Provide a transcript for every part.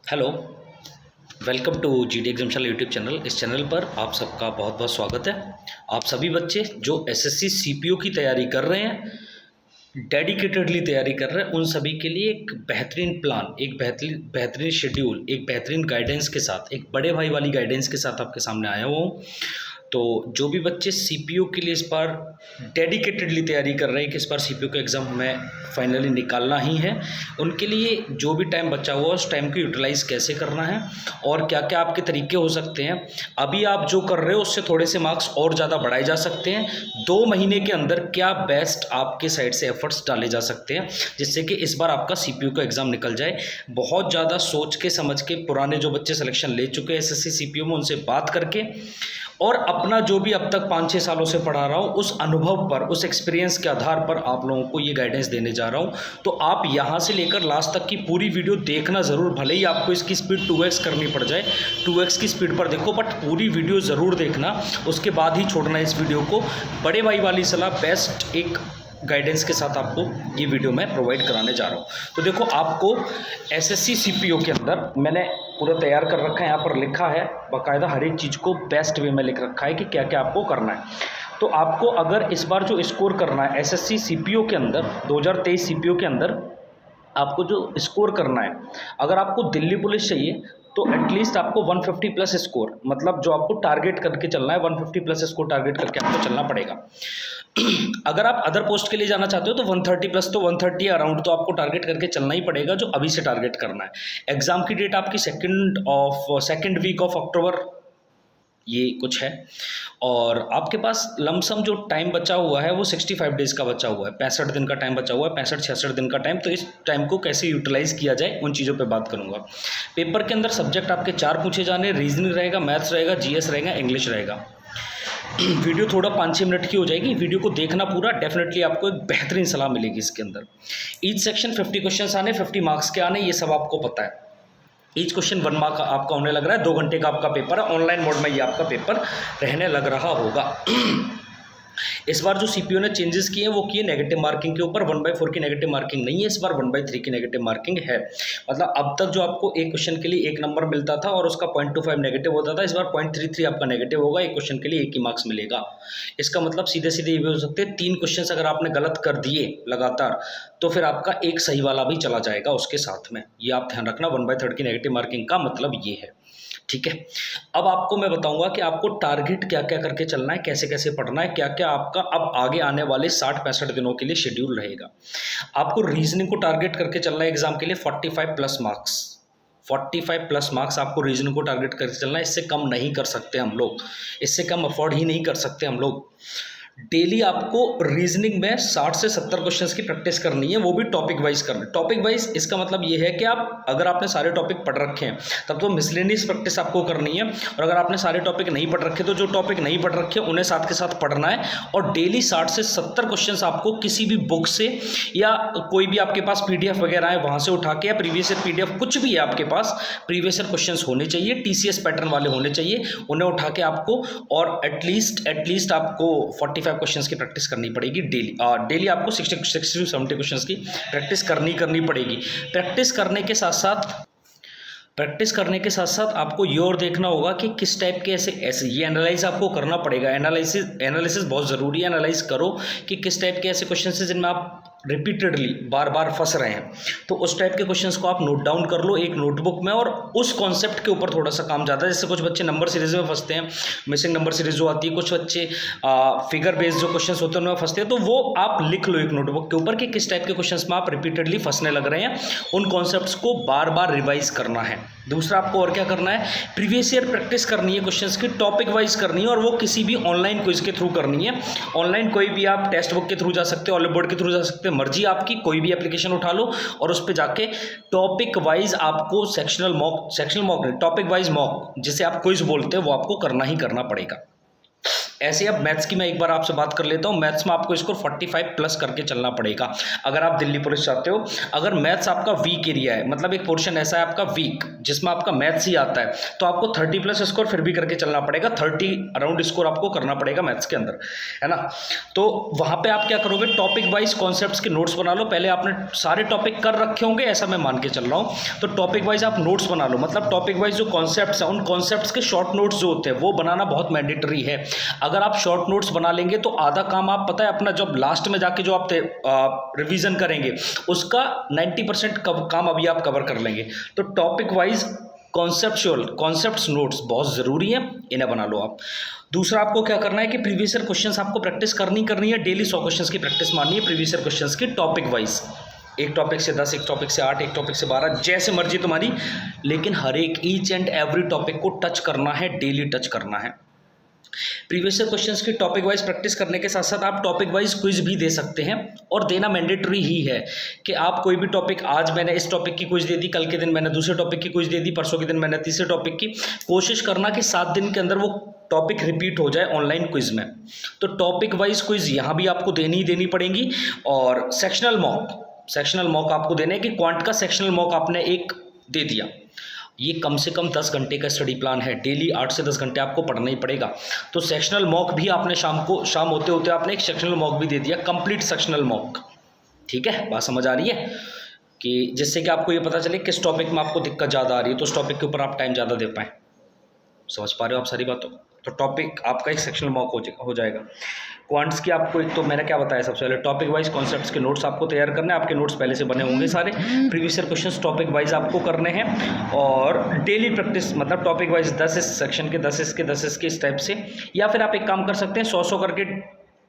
Hello. Welcome to GD examination YouTube channel. इस channel पर आप सबका बहुत बहुत स्वागत है। आप सभी बच्चे जो एसएससी सीपीओ की तैयारी कर रहे हैं, डेडिकेटेडली तैयारी कर रहे हैं, उन सभी के लिए एक बेहतरीन प्लान, एक बेहतरीन शेड्यूल, एक बेहतरीन गाइडेंस के साथ, एक बड़े भाई वाली गाइडेंस के साथ आपके सामने आया हुआ हूँ। तो जो भी बच्चे सीपीओ के लिए इस बार डेडिकेटेडली तैयारी कर रहे हैं कि इस बार सीपीओ का एग्ज़ाम हमें फाइनली निकालना ही है, उनके लिए जो भी टाइम बचा हुआ है उस टाइम को यूटिलाइज़ कैसे करना है और क्या क्या आपके तरीके हो सकते हैं। अभी आप जो कर रहे हो उससे थोड़े से मार्क्स और ज़्यादा बढ़ाए जा सकते हैं। 2 महीने के अंदर क्या बेस्ट आपके साइड से एफर्ट्स डाले जा सकते हैं जिससे कि इस बार आपका सीपीओ का एग्ज़ाम निकल जाए। बहुत ज़्यादा सोच के समझ के पुराने जो बच्चे सिलेक्शन ले चुके हैं एसएससी सीपीओ में, उनसे बात करके और अपना जो भी अब तक 5-6 सालों से पढ़ा रहा हूँ उस अनुभव पर, उस एक्सपीरियंस के आधार पर आप लोगों को ये गाइडेंस देने जा रहा हूँ। तो आप यहाँ से लेकर लास्ट तक की पूरी वीडियो देखना ज़रूर, भले ही आपको इसकी स्पीड 2x करनी पड़ जाए, 2x की स्पीड पर देखो, बट पूरी वीडियो ज़रूर देखना, उसके बाद ही छोड़ना इस वीडियो को। बड़े भाई वाली सलाह, बेस्ट एक गाइडेंस के साथ आपको ये वीडियो मैं प्रोवाइड कराने जा रहा हूँ। तो देखो, आपको एसएससी सीपीओ के अंदर मैंने पूरा तैयार कर रखा है, यहाँ पर लिखा है बाकायदा, हर एक चीज़ को बेस्ट वे में लिख रखा है कि क्या क्या आपको करना है। तो आपको अगर इस बार जो स्कोर करना है एसएससी सीपीओ के अंदर, 2023 सीपीओ के अंदर आपको जो स्कोर करना है, अगर आपको दिल्ली पुलिस चाहिए तो एटलीस्ट आपको 150 प्लस स्कोर, मतलब जो आपको टारगेट करके चलना है, 150 प्लस स्कोर टारगेट करके आपको चलना पड़ेगा। अगर आप अदर पोस्ट के लिए जाना चाहते हो तो 130 प्लस, तो 130 अराउंड तो आपको टारगेट करके चलना ही पड़ेगा, जो अभी से टारगेट करना है। एग्जाम की डेट आपकी सेकेंड वीक ऑफ अक्टूबर ये कुछ है, और आपके पास लमसम जो टाइम बचा हुआ है वो 65 डेज़ का बचा हुआ है, 65 दिन का टाइम बचा हुआ है, 65-66 दिन का टाइम। तो इस टाइम को कैसे यूटिलाइज़ किया जाए उन चीज़ों पे बात करूँगा। पेपर के अंदर सब्जेक्ट आपके 4 पूछे जाने, रीजनिंग रहेगा, मैथ्स रहेगा, जीएस रहेगा, इंग्लिश रहेगा। वीडियो थोड़ा 5-6 मिनट की हो जाएगी, वीडियो को देखना पूरा, डेफिनेटली आपको एक बेहतरीन सलाह मिलेगी इसके अंदर। ईच सेक्शन 50 क्वेश्चन आने, 50 मार्क्स के आने, ये सब आपको पता है। ईच क्वेश्चन 1 मार्क आपका होने लग रहा है, 2 घंटे का आपका पेपर है, ऑनलाइन मोड में ये आपका पेपर रहने लग रहा होगा। इस बार जो सीपीओ ने चेंजेस किए हैं वो किए नेगेटिव मार्किंग के ऊपर। 1/4 की नेगेटिव मार्किंग नहीं है, इस बार 1/3 की नेगेटिव मार्किंग है। मतलब अब तक जो आपको एक क्वेश्चन के लिए 1 नंबर मिलता था और उसका 0.25 नेगेटिव होता था, इस बार 0.33 आपका नेगेटिव होगा, एक क्वेश्चन के लिए 1 ही मार्क्स मिलेगा। इसका मतलब सीधे सीधे ये भी हो सकते हैं 3 क्वेश्चन अगर आपने गलत कर दिए लगातार तो फिर आपका एक सही वाला भी चला जाएगा उसके साथ में। ये आप ध्यान रखना, 1/3 की नेगेटिव मार्किंग का मतलब ये है, ठीक है। अब आपको मैं बताऊंगा कि आपको टारगेट क्या क्या करके चलना है, कैसे कैसे पढ़ना है, क्या क्या आपका अब आगे आने वाले 60-65 दिनों के लिए शेड्यूल रहेगा। आपको रीजनिंग को टारगेट करके चलना है एग्जाम के लिए 45 प्लस मार्क्स, 45 प्लस मार्क्स आपको रीजनिंग को टारगेट करके चलना है। इससे कम नहीं कर सकते हम लोग, इससे कम अफोर्ड ही नहीं कर सकते हम लोग। डेली आपको रीजनिंग में 60 से 70 क्वेश्चंस की प्रैक्टिस करनी है, वो भी टॉपिक वाइज करना है। टॉपिक वाइज इसका मतलब ये है कि आप, अगर आपने सारे टॉपिक पढ़ रखे हैं तब तो मिसलेनियस प्रैक्टिस आपको करनी है, और अगर आपने सारे टॉपिक नहीं पढ़ रखे तो जो टॉपिक नहीं पढ़ रखे उन्हें साथ के साथ पढ़ना है। और डेली 60 से 70 क्वेश्चंस आपको किसी भी बुक से या कोई भी आपके पास पीडीएफ वगैरह है वहाँ से उठा के, या प्रीवियस ईयर पीडीएफ कुछ भी है आपके पास, प्रीवियस ईयर क्वेश्चंस होने चाहिए, टीसीएस पैटर्न वाले होने चाहिए, उन्हें उठा के आपको, और एटलीस्ट आपको 45 क्वेश्चंस की प्रैक्टिस करनी पड़ेगी डेली। डेली आपको 60 to 70 क्वेश्चंस की प्रैक्टिस करनी पड़ेगी। प्रैक्टिस करने के साथ साथ आपको ये और देखना होगा कि किस टाइप के ऐसे ये एनालाइज आपको करना पड़ेगा। एनालिसिस बहुत ज़रूरी है। एनालाइज करो कि किस टाइप के ऐसे क्वेश्चन हैं जिनमें आप रिपीटेडली बार बार फंस रहे हैं, तो उस टाइप के क्वेश्चंस को आप नोट डाउन कर लो एक नोटबुक में, और उस कॉन्सेप्ट के ऊपर थोड़ा सा काम ज़्यादा है। जैसे कुछ बच्चे नंबर सीरीज में फंसते हैं, मिसिंग नंबर सीरीज जो आती है, कुछ बच्चे फिगर बेस्ड जो क्वेश्चंस होते हैं उनमें फंसते हैं, तो वो आप लिख लो एक नोटबुक के ऊपर कि किस टाइप के क्वेश्चंस में आप रिपीटेडली फंसने लग रहे हैं। उन कॉन्सेप्ट्स को बार बार रिवाइज करना है। दूसरा आपको और क्या करना है, प्रीवियस ईयर प्रैक्टिस करनी है, क्वेश्चंस की टॉपिक वाइज करनी है, और वो किसी भी ऑनलाइन क्विज के थ्रू करनी है। ऑनलाइन कोई भी आप टेक्स्ट बुक के थ्रू जा सकते हो, ऑल बोर्ड के थ्रू जा सकते हैं, मर्जी आपकी, कोई भी एप्लीकेशन उठा लो और उस पर जाके टॉपिक वाइज आपको सेक्शनल मॉक नहीं, टॉपिक वाइज मॉक जिसे आप क्विज बोलते हैं, वो आपको करना ही करना पड़ेगा। ऐसे अब मैथ्स की मैं एक बार आपसे बात कर लेता हूँ। मैथ्स में आपको स्कोर 45 प्लस करके चलना पड़ेगा अगर आप दिल्ली पुलिस चाहते हो। अगर मैथ्स आपका वीक एरिया है, मतलब एक पोर्शन ऐसा है आपका वीक जिसमें आपका मैथ्स ही आता है, तो आपको 30 प्लस स्कोर फिर भी करके चलना पड़ेगा। 30 अराउंड स्कोर आपको करना पड़ेगा मैथ्स के अंदर, है ना। तो वहाँ पर आप क्या करोगे, टॉपिक वाइज कॉन्सेप्ट्स के नोट्स बना लो। पहले आपने सारे टॉपिक कर रखे होंगे ऐसा मैं मान के चल रहा हूँ, तो टॉपिक वाइज आप नोट्स बना लो। मतलब टॉपिक वाइज जो कॉन्सेप्ट्स हैं, उन कॉन्सेप्ट्स के शॉर्ट नोट्स जो होते हैं वो बनाना बहुत मैंडेटरी है। अगर आप शॉर्ट नोट्स बना लेंगे तो आधा काम आप पता है अपना जब लास्ट में जाके जो आप रिवीजन करेंगे उसका 90% काम अभी आप कवर कर लेंगे। तो टॉपिक वाइज कॉन्सेप्ट्स नोट्स बहुत ज़रूरी है, इन्हें बना लो आप। दूसरा आपको क्या करना है कि प्रीवियस ईयर क्वेश्चंस आपको प्रैक्टिस करनी है। डेली 100 क्वेश्चंस की प्रैक्टिस मारनी है प्रीवियस ईयर क्वेश्चंस की, टॉपिक वाइज। एक टॉपिक से 10, एक टॉपिक से 8, एक टॉपिक से 12, जैसे मर्जी तुम्हारी, लेकिन हर एक ईच एंड एवरी टॉपिक को टच करना है, डेली टच करना है। प्रीवियस ईयर क्वेश्चंस की टॉपिक वाइज प्रैक्टिस करने के साथ साथ आप टॉपिक वाइज क्विज भी दे सकते हैं, और देना मैंडेटरी ही है कि आप कोई भी टॉपिक, आज मैंने इस टॉपिक की क्विज दे दी, कल के दिन मैंने दूसरे टॉपिक की क्विज दे दी, परसों के दिन मैंने तीसरे टॉपिक की। कोशिश करना कि 7 दिन के अंदर वो टॉपिक रिपीट हो जाए ऑनलाइन क्विज में। तो टॉपिक वाइज क्विज यहाँ भी आपको देनी पड़ेगी। और सेक्शनल मॉक आपको देने कि क्वांट का सेक्शनल मॉक आपने एक दे दिया, ये कम से कम 10 घंटे का स्टडी प्लान है, डेली 8 से 10 घंटे आपको पढ़ना ही पड़ेगा। तो सेक्शनल मॉक भी आपने शाम होते होते आपने एक सेक्शनल मॉक भी दे दिया, कंप्लीट सेक्शनल मॉक। ठीक है, बात समझ आ रही है कि जिससे कि आपको ये पता चले किस टॉपिक में आपको दिक्कत ज़्यादा आ रही है, तो उस टॉपिक के ऊपर आप टाइम ज़्यादा दे पाएँ। समझ पा रहे हो आप सारी बातों। तो टॉपिक आपका एक सेक्शनल मॉक हो जाएगा। क्वांट्स की आपको एक तो मैंने क्या बताया, सबसे पहले टॉपिक वाइज कॉन्सेप्ट्स के नोट्स आपको तैयार करने हैं। आपके नोट्स पहले से बने होंगे सारे, previous year questions topic wise आपको करने हैं, और डेली प्रैक्टिस, मतलब टॉपिक वाइज 10 इस सेक्शन के 10 इसके इस टाइप से। या फिर आप एक काम कर सकते हैं, 100 करके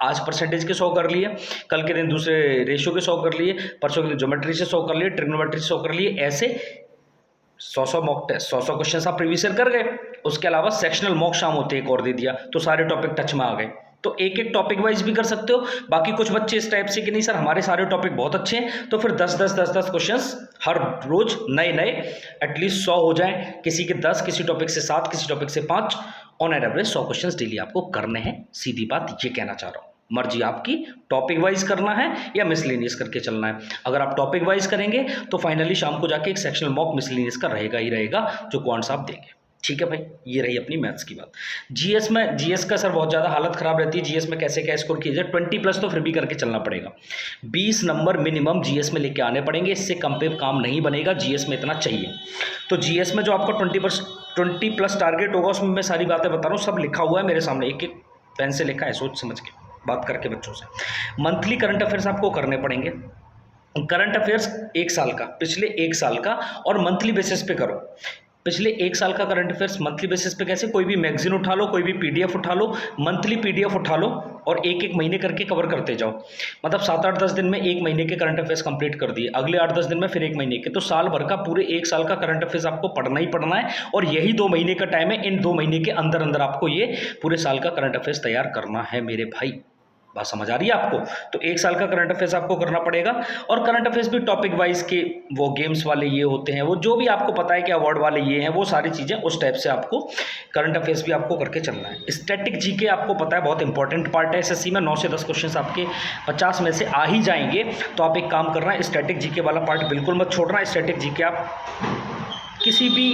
आज परसेंटेज के 100 कर लिए, कल के दिन दूसरे रेशियो के 100 कर लिए, परसों के दिन ज्योमेट्री से 100 कर लिए, ट्रिग्नोमेट्री से 100 कर लिए, ऐसे 100 मॉक टेस्ट, 100 क्वेश्चन आप प्रीवियस ईयर कर गए। उसके अलावा सेक्शनल मॉक शाम होते एक और दे दिया, तो सारे टॉपिक टच में आ गए। तो एक एक टॉपिक वाइज भी कर सकते हो। बाकी कुछ बच्चे इस टाइप से कि नहीं सर हमारे सारे टॉपिक बहुत अच्छे हैं, तो फिर 10 क्वेश्चंस हर रोज नए एटलीस्ट 100 हो जाए, किसी के 10, किसी टॉपिक से 7, किसी टॉपिक से 5, on an average 100 questions daily आपको करने हैं। सीधी बात ये कहना चाह रहा हूँ, मर्जी आपकी, टॉपिक वाइज करना है या मिसलेनियस करके चलना है। अगर आप टॉपिक वाइज करेंगे तो फाइनली शाम को जाके एक सेक्शनल मॉक मिसलेनियस का रहेगा जो क्वांट्स आप देंगे। ठीक है भाई, ये रही अपनी मैथ्स की बात। जीएस का सर बहुत ज़्यादा हालत ख़राब रहती है। जीएस में कैसे क्या स्कोर किया जाए, 20 प्लस तो फिर भी करके चलना पड़ेगा। 20 नंबर मिनिमम जीएस में लेके आने पड़ेंगे, इससे कम पे काम नहीं बनेगा, जीएस में इतना चाहिए। तो जीएस में जो आपका 20 प्लस टारगेट होगा, उसमें मैं सारी बातें बता रहा हूँ, सब लिखा हुआ है मेरे सामने, एक एक पेन से लिखा है, सोच समझ के बात करके बच्चों से। मंथली करंट अफेयर्स आपको करने पड़ेंगे। करंट अफेयर्स 1 साल का, पिछले 1 साल का, और मंथली बेसिस पे करो। पिछले 1 साल का करंट अफेयर्स मंथली बेसिस पे कैसे, कोई भी मैगजीन उठा लो, कोई भी पीडीएफ उठा लो, मंथली पीडीएफ उठा लो, और एक महीने करके कवर करते जाओ। मतलब 7-8-10 दिन में 1 महीने के करंट अफेयर्स कंप्लीट कर दिए, अगले 8-10 दिन में फिर 1 महीने के, तो साल भर का पूरे 1 साल का करंट अफेयर्स आपको पढ़ना ही पढ़ना है। और यही 2 महीने का टाइम है, इन 2 महीने के अंदर अंदर आपको ये पूरे साल का करंट अफेयर्स तैयार करना है मेरे भाई। बात समझ आ रही है आपको। तो 1 साल का करंट अफेयर्स आपको करना पड़ेगा। और करंट अफेयर्स भी टॉपिक वाइज के, वो गेम्स वाले ये होते हैं, वो जो भी आपको पता है कि अवार्ड वाले ये हैं, वो सारी चीज़ें उस टाइप से आपको करंट अफेयर्स भी आपको करके चलना है। स्टैटिक जीके आपको पता है बहुत इंपॉर्टेंट पार्ट है एसएससी में, 9 से 10 क्वेश्चन आपके 50 में से आ ही जाएंगे। तो आप एक काम करना है, स्टैटिक जीके वाला पार्ट बिल्कुल मत छोड़ना। स्टैटिक जीके आप किसी भी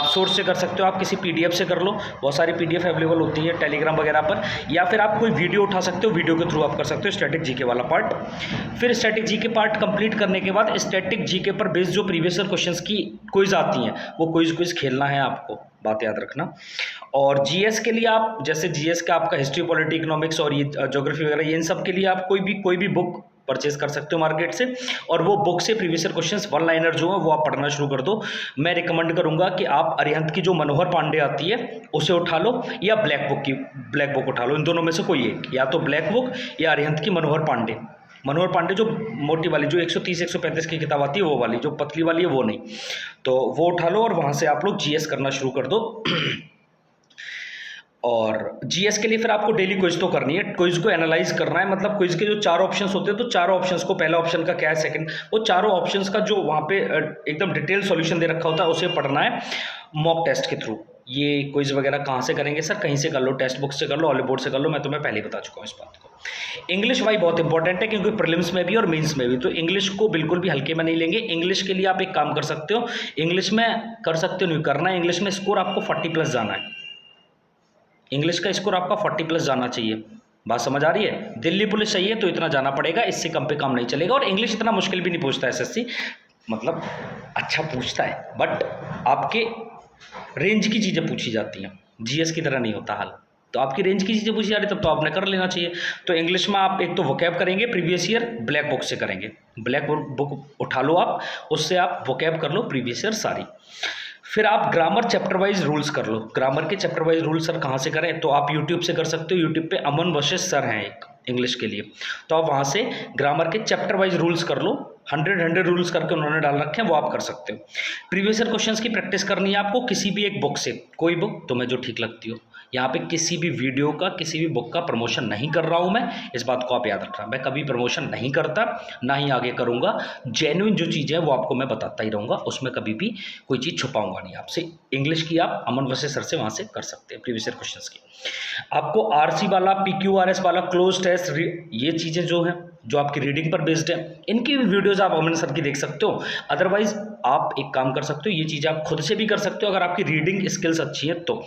सोर्स से कर सकते हो, आप किसी पीडीएफ से कर लो, बहुत सारी पीडीएफ अवेलेबल होती है टेलीग्राम वगैरह पर, या फिर आप कोई वीडियो उठा सकते हो, वीडियो के थ्रू आप कर सकते हो स्टैटिक जीके वाला पार्ट। फिर स्टैटिक जीके पार्ट कंप्लीट करने के बाद स्टैटिक जीके पर बेस्ड जो प्रीवियस ईयर क्वेश्चंस की क्विज आती हैं, वो क्विज खेलना है आपको, बात याद रखना। और जीएस के लिए आप, जैसे जीएस का आपका हिस्ट्री, पॉलिटी, इकोनॉमिक्स और ये ज्योग्राफी वगैरह, ये इन सब के लिए आप कोई भी बुक परचेज कर सकते हो मार्केट से, और वो बुक से प्रीवियस ईयर क्वेश्चंस 1 लाइनर जो है वो आप पढ़ना शुरू कर दो। मैं रिकमेंड करूंगा कि आप अरिहंत की जो मनोहर पांडे आती है उसे उठा लो, या ब्लैक बुक उठा लो, इन दोनों में से कोई एक, या तो ब्लैक बुक या अरिहंत की मनोहर पांडे जो मोटी वाली, जो 130-135 की किताब आती है वो वाली, जो पतली वाली है वो नहीं, तो वो उठा लो और वहाँ से आप लोग जीएस करना शुरू कर दो। और जीएस के लिए फिर आपको डेली क्विज तो करनी है, क्विज को एनालाइज करना है। मतलब क्विज के जो 4 ऑप्शंस होते हैं, तो 4 ऑप्शंस को, पहला ऑप्शन का क्या है, सेकंड, वो चारों ऑप्शंस का जो वहाँ पे एकदम डिटेल सॉल्यूशन दे रखा होता है, उसे पढ़ना है मॉक टेस्ट के थ्रू। ये क्विज़ वगैरह कहाँ से करेंगे सर? कहीं से कर लो, टेक्स्ट बुक से कर लो, ऑल बोर्ड से कर लो, मैं तुम्हें पहले ही बता चुका हूँ इस बात को। इंग्लिश भाई बहुत इंपॉर्टेंट है, क्योंकि प्रीलिम्स में भी और मेंस में भी, तो इंग्लिश को बिल्कुल भी हल्के में नहीं लेंगे। इंग्लिश के लिए आप एक काम कर सकते हो, इंग्लिश में कर सकते हो, नहीं करना है, इंग्लिश में स्कोर आपको 40+ जाना है। इंग्लिश का स्कोर आपका 40+ जाना चाहिए। बात समझ आ रही है? दिल्ली पुलिस चाहिए तो इतना जाना पड़ेगा, इससे कम पे काम नहीं चलेगा। और इंग्लिश इतना मुश्किल भी नहीं पूछता एसएससी, मतलब अच्छा पूछता है, बट आपके रेंज की चीज़ें पूछी जाती हैं, जीएस की तरह नहीं होता हाल। तो आपकी रेंज की चीज़ें पूछी जा रही तब तो आपने कर लेना चाहिए। तो इंग्लिश में आप एक तो वोकैब करेंगे, प्रीवियस ईयर ब्लैक बुक से करेंगे, ब्लैक बुक उठा लो आप, उससे आप वोकैब कर लो प्रीवियस ईयर सारी। फिर आप ग्रामर चैप्टर वाइज रूल्स कर लो। ग्रामर के चैप्टर वाइज रूल्स सर कहाँ से करें? तो आप यूट्यूब से कर सकते हो, यूट्यूब पे अमन वशिष्ठ सर हैं एक इंग्लिश के लिए, तो आप वहाँ से ग्रामर के चैप्टर वाइज रूल्स कर लो। 100 रूल्स करके उन्होंने डाल रखे हैं, वो आप कर सकते हो। प्रीवियस ईयर क्वेश्चंस की प्रैक्टिस करनी है आपको, किसी भी एक बुक से, कोई बुक तुम्हें जो ठीक लगती हो। यहाँ पे किसी भी वीडियो का, किसी भी बुक का प्रमोशन नहीं कर रहा हूँ मैं, इस बात को आप याद रखना। मैं कभी प्रमोशन नहीं करता, ना ही आगे करूँगा। जेन्युइन जो चीज़ें हैं वो आपको मैं बताता ही रहूँगा, उसमें कभी भी कोई चीज़ छुपाऊंगा नहीं आपसे। इंग्लिश की आप अमन वशिष्ठ सर से वहाँ से कर सकते हैं प्रीवियस ईयर क्वेश्चंस की। आपको आरसी वाला, पीक्यूआरएस वाला, क्लोज टेस्ट, ये चीज़ें जो हैं, जो आपकी रीडिंग पर बेस्ड है, इनकी भी वीडियोज़ आप अमन सर की देख सकते हो। अदरवाइज आप एक काम कर सकते हो, ये चीज़ें आप खुद से भी कर सकते हो अगर आपकी रीडिंग स्किल्स अच्छी है तो।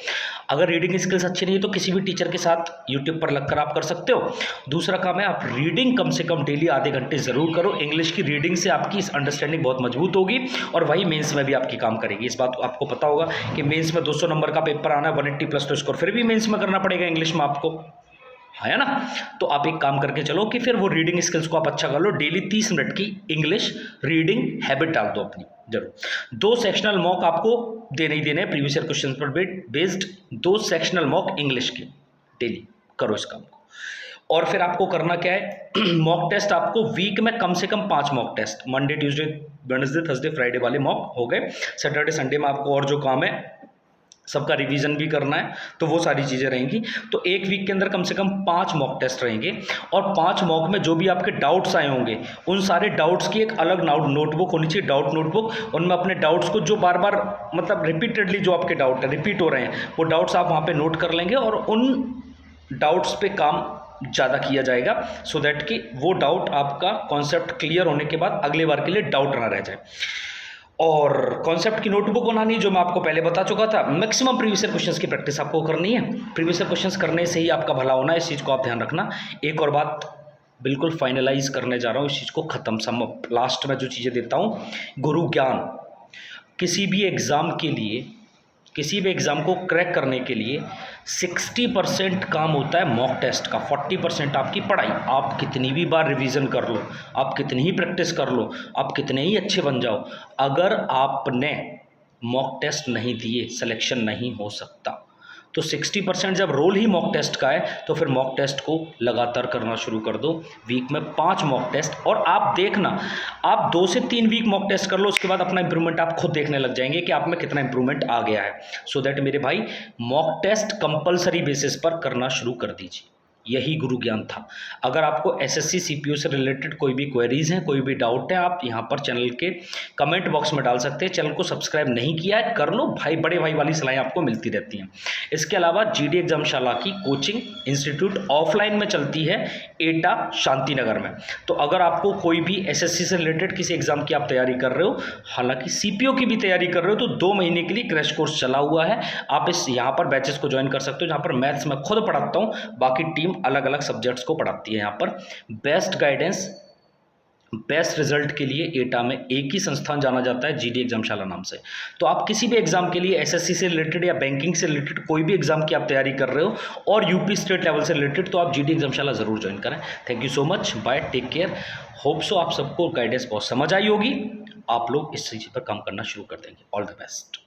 अगर रीडिंग स्किल्स अच्छी नहीं है तो किसी भी टीचर के साथ यूट्यूब पर लगकर आप कर सकते हो। दूसरा काम है, आप रीडिंग कम से कम डेली आधे घंटे ज़रूर करो। इंग्लिश की रीडिंग से आपकी इस अंडरस्टैंडिंग बहुत मजबूत होगी और वही मेंस में भी आपकी काम करेगी। इस बात को आपको पता होगा कि मेंस में 200 नंबर का पेपर आना है, 180+ तो स्कोर फिर भी मेंस में करना पड़ेगा इंग्लिश में आपको, है ना? तो आप एक काम करके चलो कि फिर वो रीडिंग स्किल्स को आप अच्छा कर लो। डेली 30 मिनट की इंग्लिश रीडिंग हैबिट डाल दो अपनी जरूर। 2 सेक्शनल मॉक आपको देने ही देने, प्रीवियस ईयर क्वेश्चन पर बेस्ड 2 सेक्शनल मॉक इंग्लिश के, डेली करो इस काम को। और फिर आपको करना क्या है, मॉक टेस्ट आपको वीक में कम से कम 5 mock test, Monday Tuesday Wednesday Thursday Friday वाले मॉक हो गए। सैटरडे संडे में आपको और जो काम है सबका रिवीजन भी करना है, तो वो सारी चीज़ें रहेंगी। तो एक वीक के अंदर कम से कम 5 मॉक टेस्ट रहेंगे, और 5 मॉक में जो भी आपके डाउट्स आए होंगे उन सारे डाउट्स की एक अलग नोटबुक होनी चाहिए, डाउट नोटबुक। उनमें अपने डाउट्स को जो बार बार, मतलब रिपीटेडली जो आपके डाउट है रिपीट हो रहे हैं, वो डाउट्स आप वहाँ पे नोट कर लेंगे और उन डाउट्स पे काम ज़्यादा किया जाएगा, सो दैट कि वो डाउट आपका कॉन्सेप्ट क्लियर होने के बाद अगले बार के लिए डाउट ना रह जाए। और कॉन्सेप्ट की नोटबुक बनानी, जो मैं आपको पहले बता चुका था। मैक्सिमम प्रीवियस ईयर क्वेश्चंस की प्रैक्टिस आपको करनी है, प्रीवियस ईयर क्वेश्चंस करने से ही आपका भला होना है, इस चीज़ को आप ध्यान रखना। एक और बात बिल्कुल फाइनलाइज करने जा रहा हूँ इस चीज़ को, ख़त्म सम लास्ट में जो चीज़ें देता हूँ, गुरु ज्ञान। किसी भी एग्ज़ाम के लिए, किसी भी एग्ज़ाम को क्रैक करने के लिए 60% काम होता है मॉक टेस्ट का, 40% आपकी पढ़ाई। आप कितनी भी बार रिवीजन कर लो, आप कितनी ही प्रैक्टिस कर लो, आप कितने ही अच्छे बन जाओ, अगर आपने मॉक टेस्ट नहीं दिए सिलेक्शन नहीं हो सकता। तो 60% जब रोल ही मॉक टेस्ट का है तो फिर मॉक टेस्ट को लगातार करना शुरू कर दो। वीक में 5 मॉक टेस्ट, और आप देखना, आप 2 से 3 वीक मॉक टेस्ट कर लो, उसके बाद अपना इंप्रूवमेंट आप खुद देखने लग जाएंगे कि आप में कितना इंप्रूवमेंट आ गया है। सो दैट मेरे भाई, मॉक टेस्ट कंपलसरी बेसिस पर करना शुरू कर दीजिए। यही गुरु ज्ञान था। अगर आपको एसएससी सीपीओ से रिलेटेड कोई भी क्वेरीज हैं, कोई भी डाउट है, आप यहाँ पर चैनल के कमेंट बॉक्स में डाल सकते हैं। चैनल को सब्सक्राइब नहीं किया है, कर लो भाई, बड़े भाई वाली सलाहें आपको मिलती रहती हैं। इसके अलावा जीडी एग्जामशाला की कोचिंग इंस्टीट्यूट ऑफलाइन में चलती है एटा शांतिनगर में। तो अगर आपको कोई भी एसएससी से रिलेटेड किसी एग्जाम की आप तैयारी कर रहे हो, हालांकि सीपीओ की भी तैयारी कर रहे हो, तो 2 महीने के लिए क्रैश कोर्स चला हुआ है। आप इस यहाँ पर बैचेस को ज्वाइन कर सकते हो, जहाँ पर मैथ्स मैं खुद पढ़ाता हूँ, बाकी टीम अलग अलग सब्जेक्ट्स को पढ़ाती है। यहाँ पर बेस्ट गाइडेंस, बेस्ट रिजल्ट के लिए एटा में एक ही संस्थान जाना जाता है, जीडी एग्जामशाला नाम से। तो आप किसी भी एग्जाम के लिए, एसएससी से रिलेटेड या बैंकिंग से रिलेटेड कोई भी एग्जाम की आप तैयारी कर रहे हो और यूपी स्टेट लेवल से रिलेटेड, तो आप जीडी एग्जामशाला जरूर ज्वाइन करें। Thank you so much, bye, take care. Hope so आप सबको गाइडेंस बहुत समझ आई होगी, आप लोग इस चीज़ पर काम करना शुरू कर देंगे। All the best.